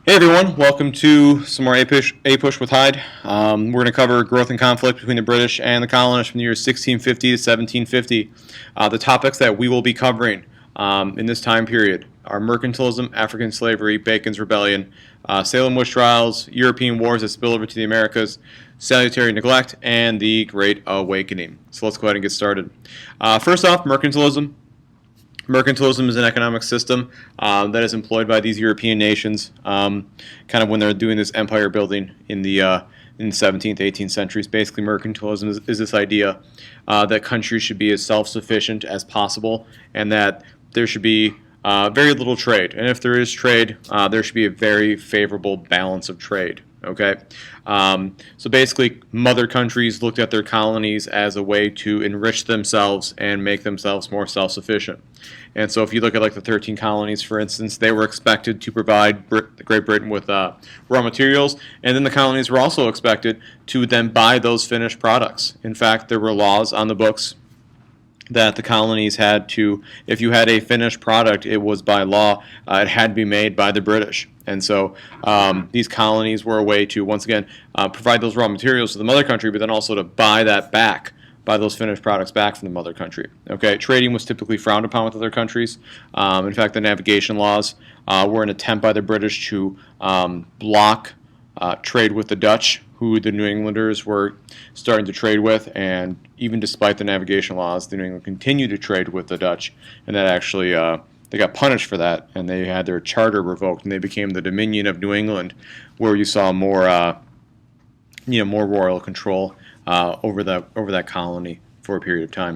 Hey everyone, welcome to some more APUSH with Hyde. We're going to cover growth and conflict between the British and the colonists from the years 1650 to 1750. The topics that we will be covering in this time period are mercantilism, African slavery, Bacon's Rebellion, Salem witch trials, European wars that spill over to the Americas, salutary neglect, and the Great Awakening. So let's go ahead and get started. First off, mercantilism. Mercantilism is an economic system that is employed by these European nations, kind of when they're doing this empire building in the 17th, 18th centuries. Basically, mercantilism is this idea that countries should be as self-sufficient as possible, and that there should be very little trade. And if there is trade, there should be a very favorable balance of trade. Okay, so basically, mother countries looked at their colonies as a way to enrich themselves and make themselves more self-sufficient. And so, if you look at like the 13 colonies, for instance, they were expected to provide Great Britain with raw materials, and then the colonies were also expected to then buy those finished products. In fact, there were laws on the books that the colonies had to, if you had a finished product, it was by law, it had to be made by the British. And so these colonies were a way to, once again, provide those raw materials to the mother country, but then also to buy that back, buy those finished products back from the mother country. Okay, trading was typically frowned upon with other countries. In fact, the navigation laws were an attempt by the British to block trade with the Dutch, who the New Englanders were starting to trade with, and even despite the navigation laws, the New England continued to trade with the Dutch, and that actually they got punished for that, and they had their charter revoked, and they became the Dominion of New England, where you saw more more royal control over that colony for a period of time.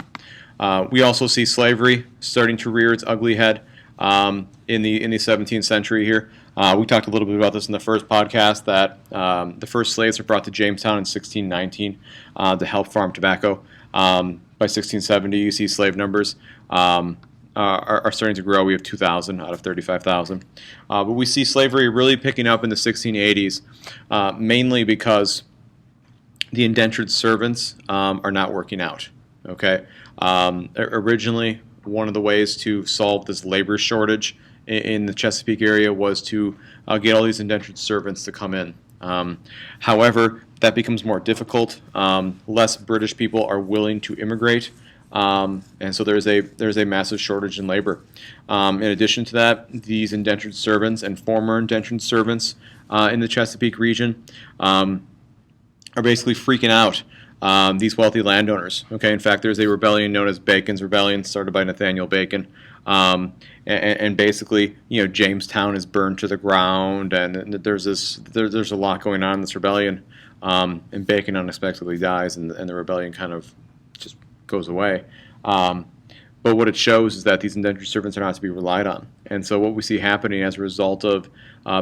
We also see slavery starting to rear its ugly head in the 17th century here. We talked a little bit about this in the first podcast, that the first slaves were brought to Jamestown in 1619 to help farm tobacco. By 1670, you see slave numbers are starting to grow. We have 2,000 out of 35,000. But we see slavery really picking up in the 1680s, mainly because the indentured servants are not working out. Okay, originally, one of the ways to solve this labor shortage in the Chesapeake area was to get all these indentured servants to come in. However, that becomes more difficult. Less British people are willing to immigrate, and so there's a massive shortage in labor. In addition to that, these indentured servants and former indentured servants in the Chesapeake region are basically freaking out these wealthy landowners. Okay, in fact, there's a rebellion known as Bacon's Rebellion, started by Nathaniel Bacon. And basically, Jamestown is burned to the ground, and there's a lot going on in this rebellion, and Bacon unexpectedly dies, and the rebellion kind of just goes away. But what it shows is that these indentured servants are not to be relied on. And so what we see happening as a result of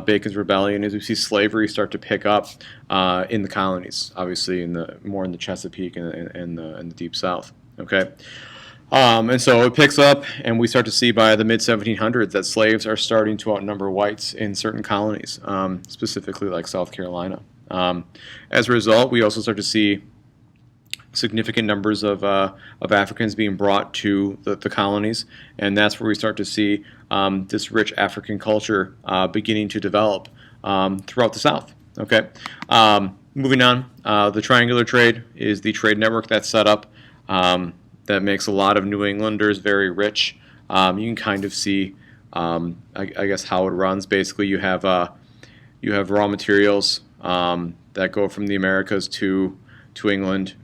Bacon's Rebellion is we see slavery start to pick up in the colonies, obviously more in the Chesapeake and the Deep South. Okay. And so it picks up, and we start to see by the mid-1700s that slaves are starting to outnumber whites in certain colonies, specifically like South Carolina. As a result, we also start to see significant numbers of Africans being brought to the colonies, and that's where we start to see this rich African culture beginning to develop throughout the South. Okay, moving on, the triangular trade is the trade network that's set up that makes a lot of New Englanders very rich. You can kind of see, I guess, how it runs. Basically, you have raw materials that go from the Americas to England.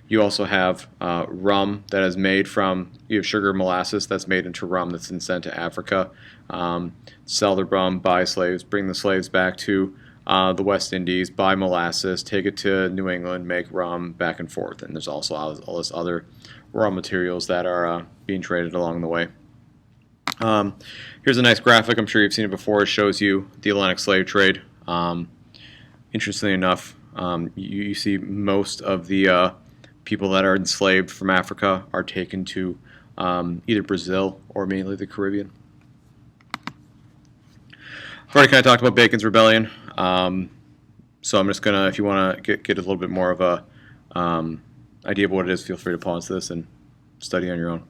You also have rum that is made from, you have sugar molasses that's made into rum that's then sent to Africa. Sell the rum, buy slaves, bring the slaves back to the West Indies, buy molasses, take it to New England, make rum, back and forth. And there's also all this other raw materials that are being traded along the way. Here's a nice graphic. I'm sure you've seen it before. It shows you the Atlantic slave trade. Interestingly enough, you see most of the people that are enslaved from Africa are taken to either Brazil or mainly the Caribbean. I've already kind of talked about Bacon's Rebellion, so I'm just going to, if you want to get a little bit more of a idea of what it is, feel free to pause this and study on your own.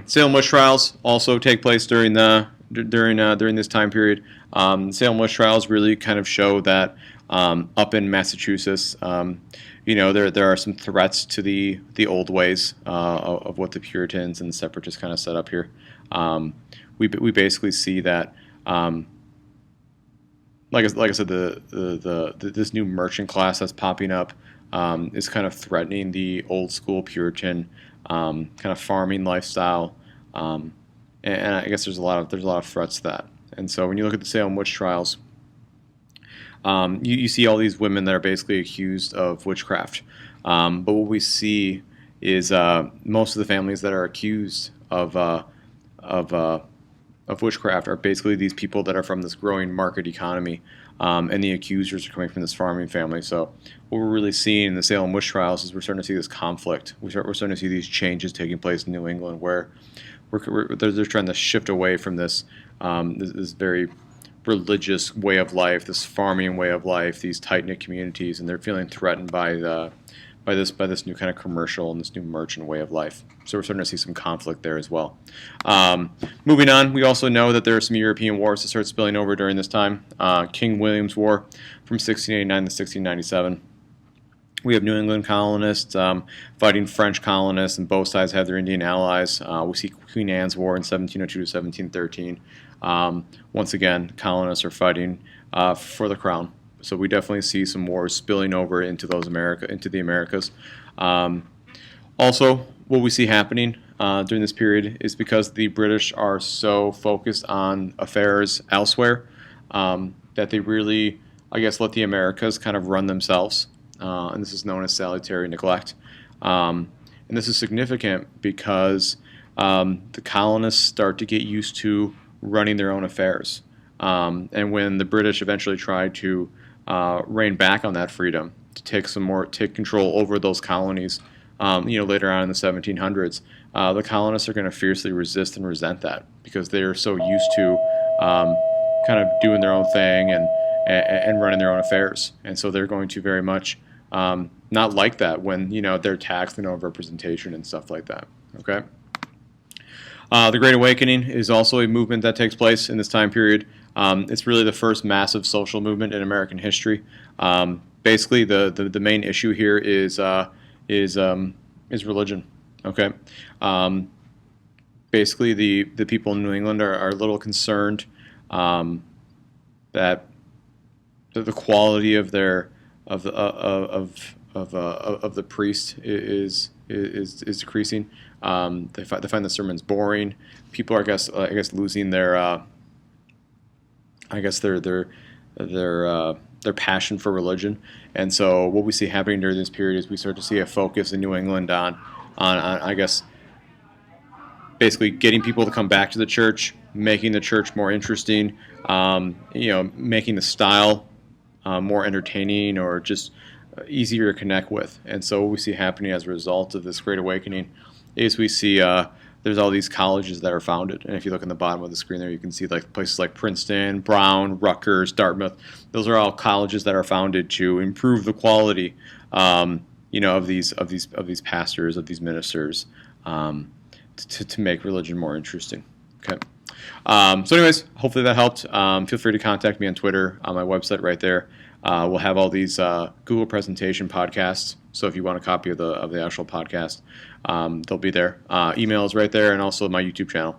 Salem witch trials also take place during during this time period. Salem witch trials really kind of show that up in Massachusetts, there are some threats to the old ways of what the Puritans and the Separatists kind of set up here. We basically see that. Like I said, this new merchant class that's popping up is kind of threatening the old school Puritan kind of farming lifestyle, and I guess there's a lot of threats to that. And so when you look at the Salem witch trials, you see all these women that are basically accused of witchcraft, but what we see is most of the families that are accused of witchcraft are basically these people that are from this growing market economy, and the accusers are coming from this farming family. So what we're really seeing in the Salem witch trials is we're starting to see this conflict. We're starting to see these changes taking place in New England, where they're trying to shift away from this this very religious way of life, this farming way of life, these tight-knit communities, and they're feeling threatened by this new kind of commercial and this new merchant way of life. So we're starting to see some conflict there as well. Moving on, we also know that there are some European wars that start spilling over during this time. King William's War from 1689 to 1697. We have New England colonists fighting French colonists, and both sides have their Indian allies. We see Queen Anne's War in 1702 to 1713. Once again, colonists are fighting for the crown. So we definitely see some wars spilling over into the Americas. Also, what we see happening during this period is because the British are so focused on affairs elsewhere that they really, I guess, let the Americas kind of run themselves. And this is known as salutary neglect. And this is significant because the colonists start to get used to running their own affairs. And when the British eventually try to rein back on that freedom, to take control over those colonies, later on in the 1700s, the colonists are going to fiercely resist and resent that because they're so used to kind of doing their own thing and running their own affairs. And so they're going to very much not like that when they're taxed and over-representation and stuff like that. Okay. The Great Awakening is also a movement that takes place in this time period. It's really the first massive social movement in American history. Basically, the main issue here is religion. Okay. Basically, the people in New England are a little concerned that the quality of their of the priest is decreasing. They find the sermons boring. People are, I guess losing their their passion for religion. And so what we see happening during this period is we start to see a focus in New England on I guess basically getting people to come back to the church, making the church more interesting, making the style more entertaining or just easier to connect with. And so what we see happening as a result of this Great Awakening is we see there's all these colleges that are founded. And if you look in the bottom of the screen there, you can see like places like Princeton, Brown, Rutgers, Dartmouth. Those are all colleges that are founded to improve the quality, of these pastors, of these ministers, to make religion more interesting. Okay. So anyways, hopefully that helped. Feel free to contact me on Twitter, on my website right there. We'll have all these Google presentation podcasts. So if you want a copy of the actual podcast, they'll be there. Email is right there, and also my YouTube channel.